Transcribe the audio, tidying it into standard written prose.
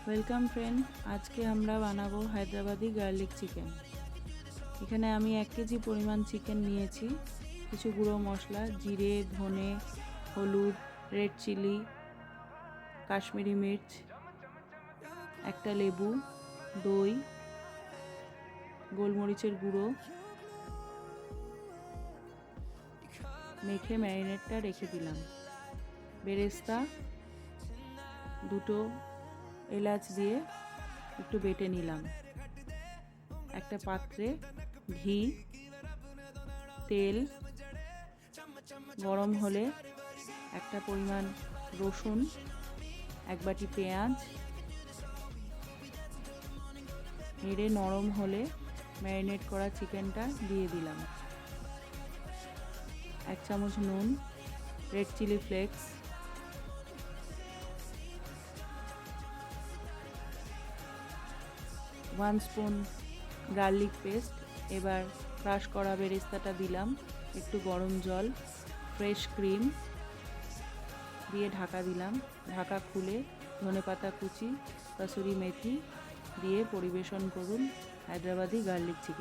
Welcome friend, আজকে আমরা বানাবো হায়দ্রাবাদি গার্লিক চিকেন। এখানে আমি 1 কেজি পরিমাণ চিকেন নিয়েছি। কিছু গুঁড়ো মশলা, জিরে, ধনে, হলুদ, রেড চিলি, কাশ্মীরি মির্চ, একটা লেবু, দই, গোলমরিচের গুঁড়ো মেখে ম্যারিনেটটা রেখে দিলাম। বেরেস্তা, দুটো এলাচ দিয়ে একটু বেটে নিলাম। একটা পাত্রে ঘি, তেল গরম হলে একটা পরিমাণ রসুন, 1 বাটি পেঁয়াজ নেড়ে নরম হলে ম্যারিনেট করা চিকেনটা দিয়ে দিলাম। 1 চামচ নুন, red chilli flakes, one spoon garlic paste. এবার ক্রাশ করা বেরেস্তাটা দিলাম, একটু গরম জল, ফ্রেশ ক্রিম দিয়ে ঢাকা দিলাম। ঢাকা খুলে ধনেপাতা কুচি, কসুরি মেথি দিয়ে পরিবেশন করুন হায়দ্রাবাদি গার্লিক চিকেন।